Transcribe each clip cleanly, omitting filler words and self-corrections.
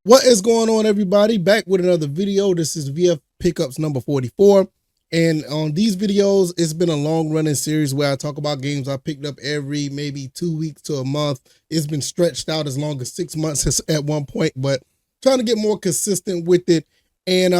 What is going on, everybody? Back with another video. This is VF Pickups number 44. And on these videos, it's been a long running series where I talk about games I picked up every maybe 2 weeks to a month. It's been stretched out as long as 6 months at one point, but trying to get more consistent with it. And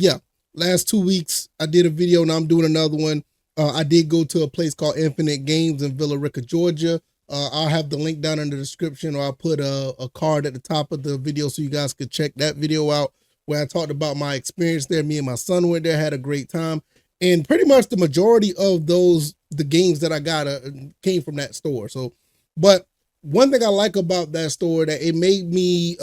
yeah, last 2 weeks I did a video, and I'm doing another one. I did go to a place called Infinite Games in Villa Rica, Georgia. I'll have the link down in the description, or I'll put a card at the top of the video so you guys could check that video out where I talked about my experience there. Me and my son went there, had a great time. And pretty much the majority of the games that I got came from that store. So, but one thing I like about that store, that it made me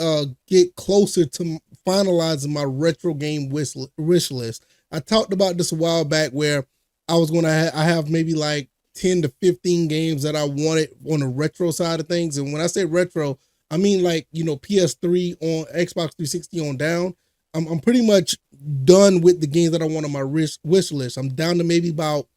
get closer to finalizing my retro game wish list. I talked about this a while back where I was going to I have maybe like 10 to 15 games that I wanted on the retro side of things. And when I say retro, I mean like, you know, PS3 on Xbox 360 on down. I'm pretty much done with the games that I want on my wish list. I'm down to maybe about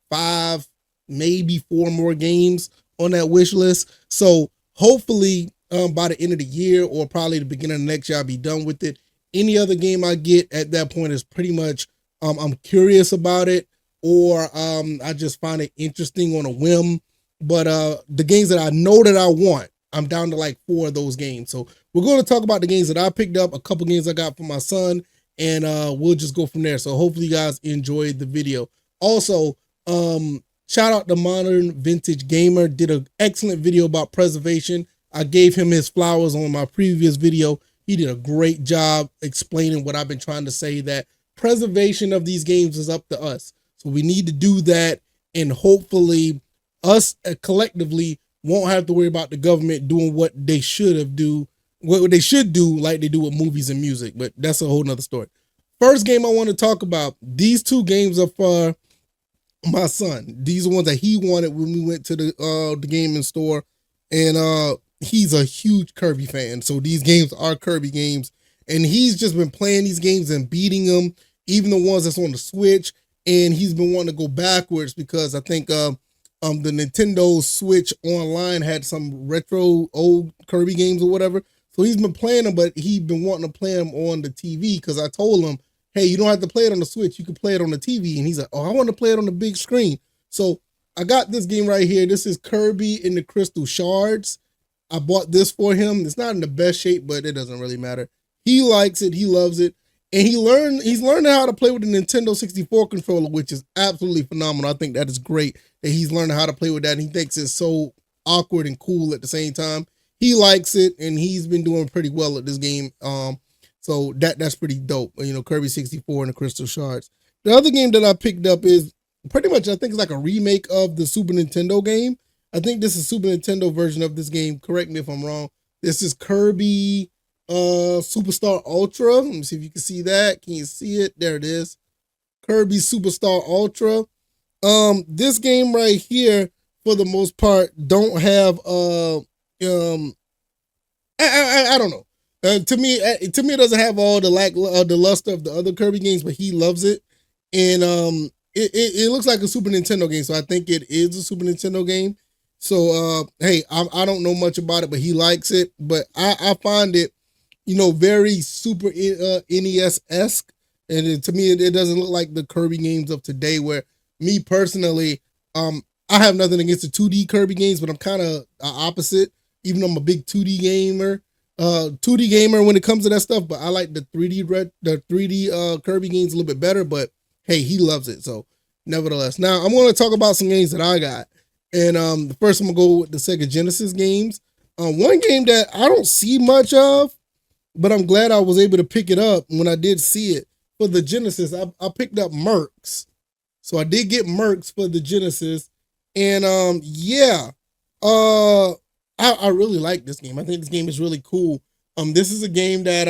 5, maybe 4 more games on that wish list. So hopefully by the end of the year, or probably the beginning of next year, I'll be done with it. Any other game I get at that point is pretty much, I'm curious about it, or I just find it interesting on a whim. But the games that I know that I want, I'm down to like 4 of those games. So we're going to talk about the games that I picked up, a couple games I got for my son, and we'll just go from there. So hopefully you guys enjoyed the video. Also, shout out to Modern Vintage Gamer, did an excellent video about preservation. I gave him his flowers on my previous video. He did a great job explaining what I've been trying to say, that preservation of these games is up to us. So we need to do that, and hopefully us collectively won't have to worry about the government doing what they should do like they do with movies and music. But that's a whole nother story. First game I want to talk about, these 2 games are for my son. These are ones that he wanted when we went to the gaming store, and he's a huge Kirby fan. So these games are Kirby games, and he's just been playing these games and beating them, even the ones that's on the Switch. And he's been wanting to go backwards because I think the Nintendo Switch Online had some retro old Kirby games or whatever. So he's been playing them, but he's been wanting to play them on the TV, because I told him, hey, you don't have to play it on the Switch. You can play it on the TV. And he's like, oh, I want to play it on the big screen. So I got this game right here. This is Kirby in the Crystal Shards. I bought this for him. It's not in the best shape, but it doesn't really matter. He likes it. He loves it. And he's learning how to play with the Nintendo 64 controller, which is absolutely phenomenal. I think that is great that he's learning how to play with that. And he thinks it's so awkward and cool at the same time. He likes it, and he's been doing pretty well at this game. So that's pretty dope. You know, Kirby 64 and the Crystal Shards. The other game that I picked up is pretty much, I think it's like a remake of the Super Nintendo game. I think this is Super Nintendo version of this game. Correct me if I'm wrong. This is Kirby Superstar Ultra. Let me see if you can see that. Can you see it? There it is. Kirby Superstar Ultra. This game right here, for the most part, don't have I don't know. To me, it doesn't have all the luster of the other Kirby games, but he loves it, and it looks like a Super Nintendo game, so I think it is a Super Nintendo game. So hey, I don't know much about it, but he likes it. But I find it, you know, very Super NES-esque, and to me, it doesn't look like the Kirby games of today. Where me personally, I have nothing against the 2D Kirby games, but I'm kind of opposite. Even though I'm a big 2D gamer, when it comes to that stuff, but I like the 3D Kirby games a little bit better. But hey, he loves it. So nevertheless, now I'm going to talk about some games that I got, and the first I'm gonna go with the Sega Genesis games. One game that I don't see much of, but I'm glad I was able to pick it up when I did see it for the Genesis. I picked up Mercs, so I did get Mercs for the Genesis, and yeah, I really like this game. I think this game is really cool. This is a game that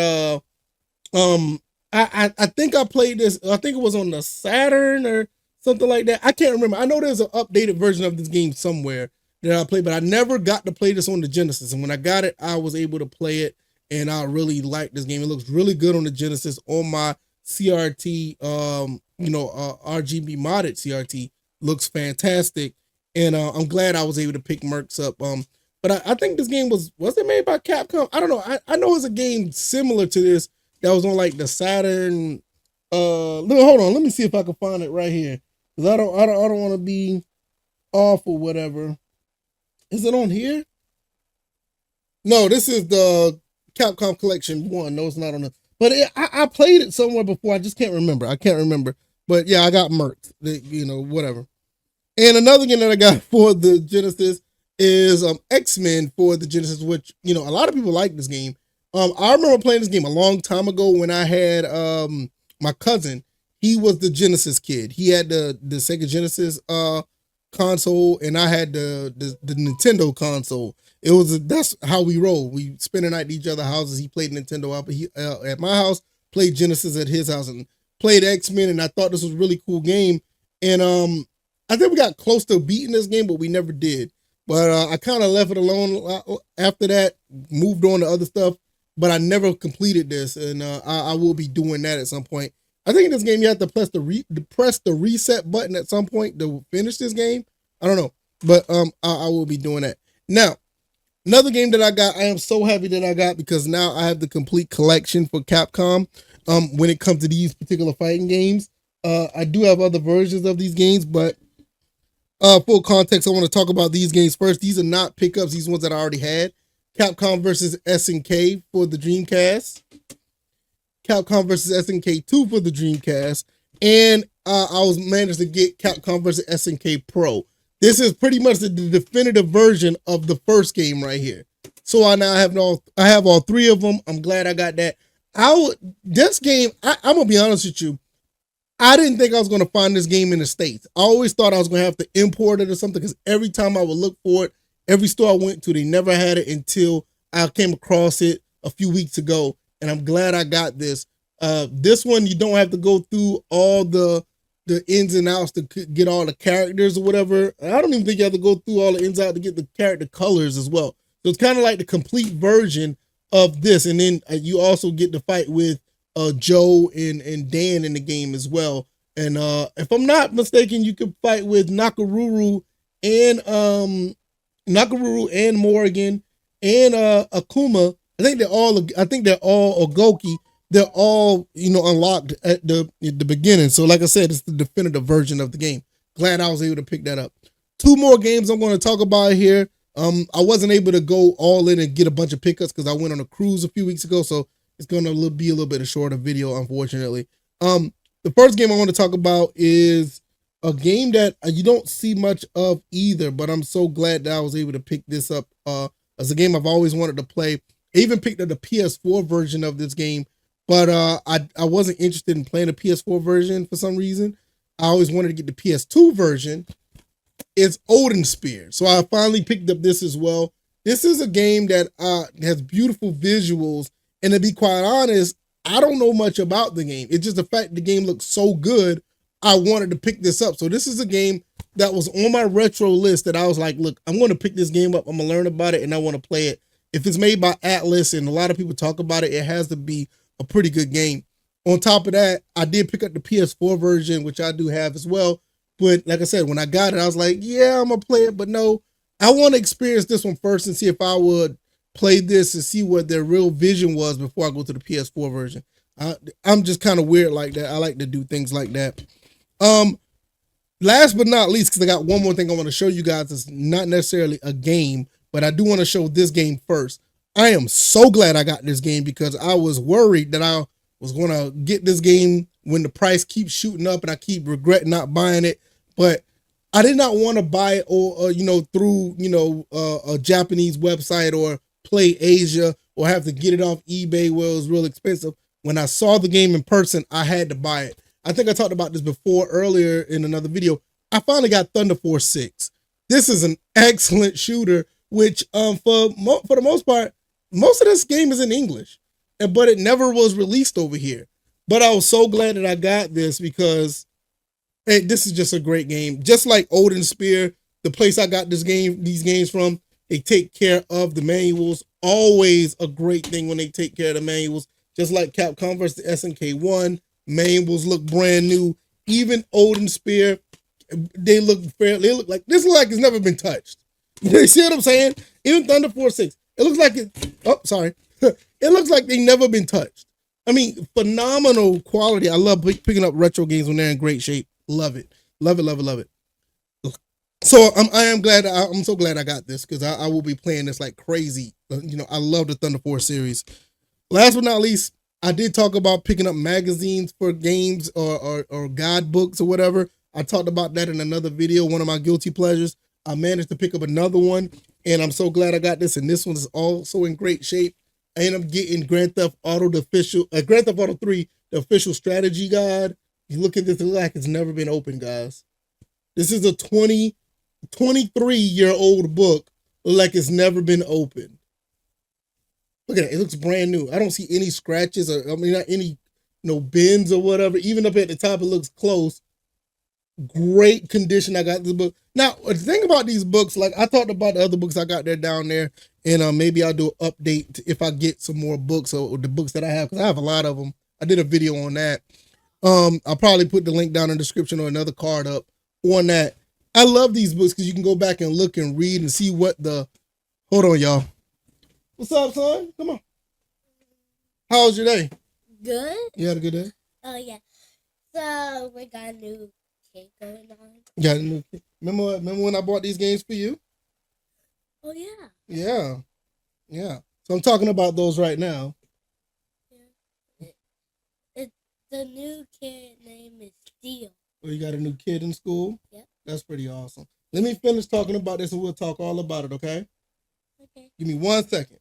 I think I played this. I think it was on the Saturn or something like that. I can't remember. I know there's an updated version of this game somewhere that I played, but I never got to play this on the Genesis. And when I got it, I was able to play it, and I really like this game. It looks really good on the Genesis, on my CRT, RGB modded CRT. Looks fantastic, and I'm glad I was able to pick Mercs up. But I think this game was it made by Capcom? I don't know. I know it's a game similar to this that was on like the Saturn. Hold on, let me see if I can find it right here. Because I don't want to be off or whatever. Is it on here? No, this is the Capcom Collection 1. No, it's not on the. But I played it somewhere before. I just can't remember. I can't remember. But yeah, I got murked. Whatever. And another game that I got for the Genesis is X-Men for the Genesis, which, a lot of people like this game. I remember playing this game a long time ago when I had my cousin. He was the Genesis kid. He had the Sega Genesis console, and I had the Nintendo console. That's how we roll. We spend the night at each other's houses. He played Nintendo out at my house, played Genesis at his house, and played X-Men. And I thought this was a really cool game. And I think we got close to beating this game, but we never did. But I kind of left it alone after that, moved on to other stuff. But I never completed this, and I will be doing that at some point. I think in this game you have to press the reset button at some point to finish this game. I don't know, but I will be doing that. Now, another game that I got, I am so happy that I got, because now I have the complete collection for Capcom. When it comes to these particular fighting games, I do have other versions of these games, but full context, I want to talk about these games first. These are not pickups; these ones that I already had. Capcom versus SNK for the Dreamcast. Capcom versus SNK 2 for the Dreamcast, and I was managed to get Capcom versus SNK Pro. This is pretty much the definitive version of the first game right here. So I now have all three of them. I'm glad I got that. This game, I'm gonna be honest with you, I didn't think I was gonna find this game in the States. I always thought I was gonna have to import it or something, because every time I would look for it, every store I went to, they never had it until I came across it a few weeks ago. And I'm glad I got this. This one, you don't have to go through all the ins and outs to get all the characters or whatever. I don't even think you have to go through all the ins and outs to get the character colors as well. So it's kind of like the complete version of this. And then you also get to fight with Joe and Dan in the game as well. And if I'm not mistaken, you can fight with Nakaruru and Morrigan and Akuma. I think they're all Ogoki. They're all, unlocked at the beginning. So like I said, it's the definitive version of the game. Glad I was able to pick that up. Two more games I'm going to talk about here. I wasn't able to go all in and get a bunch of pickups because I went on a cruise a few weeks ago. So it's going to be a little bit of shorter video, unfortunately. The first game I want to talk about is a game that you don't see much of either, but I'm so glad that I was able to pick this up as a game I've always wanted to play. I even picked up the PS4 version of this game, but I wasn't interested in playing the PS4 version for some reason. I always wanted to get the PS2 version. It's Olden Spear. So I finally picked up this as well. This is a game that has beautiful visuals, and to be quite honest, I don't know much about the game. It's just the fact the game looks so good, I wanted to pick this up. So this is a game that was on my retro list that I was like, look, I'm going to pick this game up. I'm going to learn about it, and I want to play it. If it's made by Atlas and a lot of people talk about it, it has to be a pretty good game. On top of that, I did pick up the PS4 version, which I do have as well. But like I said, when I got it, I was like, yeah, I'm going to play it. But no, I want to experience this one first and see if I would play this and see what their real vision was before I go to the PS4 version. I'm just kind of weird like that. I like to do things like that. Last but not least, because I got one more thing I want to show you guys. It's not necessarily a game, but I do want to show this game first. I am so glad I got this game because I was worried that I was going to get this game when the price keeps shooting up and I keep regretting not buying it. But I did not want to buy it or through, a Japanese website or Play Asia or have to get it off eBay where it was real expensive. When I saw the game in person, I had to buy it. I think I talked about this before earlier in another video. I finally got Thunder Force 6. This is an excellent shooter, which for the most part, most of this game is in English, but it never was released over here. But I was so glad that I got this because this is just a great game. Just like Olden Spear, the place I got these games from, they take care of the manuals. Always a great thing when they take care of the manuals. Just like Capcom vs. SNK1, manuals look brand new. Even Olden Spear, they look fair. They look like it's never been touched. You see what I'm saying? Even Thunder Force 6. It looks like it. Oh, sorry. It looks like they never been touched. I mean, phenomenal quality. I love picking up retro games when they're in great shape. Love it. Love it, love it, love it. So I am glad. I'm so glad I got this because I will be playing this like crazy. I love the Thunder Force series. Last but not least, I did talk about picking up magazines for games or guidebooks or whatever. I talked about that in another video, one of my guilty pleasures. I managed to pick up another one, and I'm so glad I got this. And this one is also in great shape. I ended up getting Grand Theft Auto, Grand Theft Auto 3, the official strategy guide. You look at this, it looks like it's never been opened, guys. This is a 23-year-old book, like it's never been opened. Look at it. It looks brand new. I don't see any scratches or not any bends or whatever. Even up at the top, it looks close. Great condition. I got this book. Now, the thing about these books, like I talked about the other books I got there down there, and maybe I'll do an update if I get some more books or the books that I have, because I have a lot of them. I did a video on that. I'll probably put the link down in the description or another card up on that. I love these books because you can go back and look and read and see what hold on, y'all. What's up, son? Come on. How was your day? Good. You had a good day? Oh, yeah. So, we got a new cake going on. Got a new cake. Remember when I bought these games for you? Oh, yeah. Yeah. Yeah. So I'm talking about those right now. Yeah. The new kid name is Steel. Oh, you got a new kid in school? Yep. That's pretty awesome. Let me finish talking about this and we'll talk all about it, okay? Okay. Give me 1 second.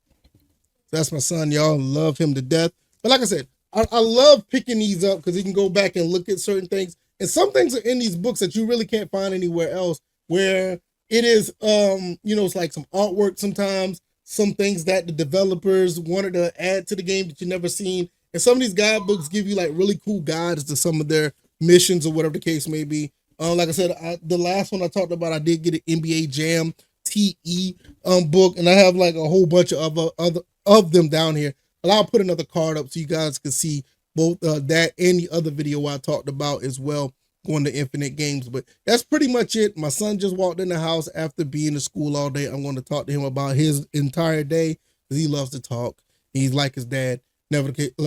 That's my son, y'all. Love him to death. But like I said, I love picking these up because he can go back and look at certain things. And some things are in these books that you really can't find anywhere else, where it is, it's like some artwork sometimes, some things that the developers wanted to add to the game that you never seen. And some of these guidebooks give you like really cool guides to some of their missions or whatever the case may be. Like I said, the last one I talked about, I did get an NBA Jam TE book, and I have like a whole bunch of other them down here. But I'll put another card up so you guys can see both that and the other video I talked about as well, going to Infinite Games. But that's pretty much it. My son just walked in the house after being in school all day. I'm going to talk to him about his entire day because he loves to talk. He's like his dad,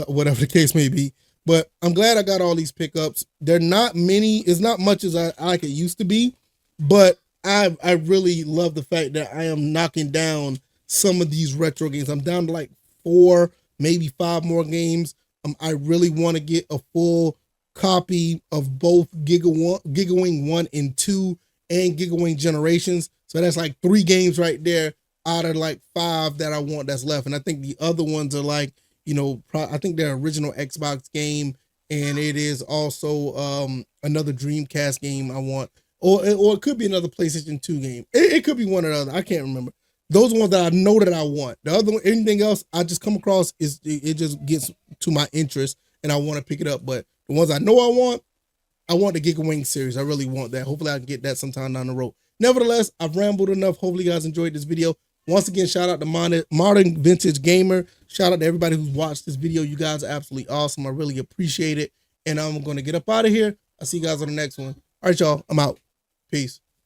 whatever the case may be. But I'm glad I got all these pickups. They're not many. It's not much as I like it used to be. But I really love the fact that I am knocking down some of these retro games. I'm down to like 4, maybe 5 more games. I really want to get a full copy of both Gigawing 1 and 2 and Gigawing Generations. So that's like 3 games right there out of like 5 that I want that's left. And I think the other ones are like, I think they're original Xbox game, and it is also another Dreamcast game I want. Or it could be another PlayStation 2 game. It could be one or the other. I can't remember. Those are ones that I know that I want. The other one, anything else I just come across, it just gets to my interest and I want to pick it up. But the ones I know I want the Giga Wing series. I really want that. Hopefully I can get that sometime down the road. Nevertheless, I've rambled enough. Hopefully you guys enjoyed this video. Once again, shout out to Modern Vintage Gamer. Shout out to everybody who's watched this video. You guys are absolutely awesome. I really appreciate it. And I'm going to get up out of here. I'll see you guys on the next one. All right, y'all. I'm out. Peace.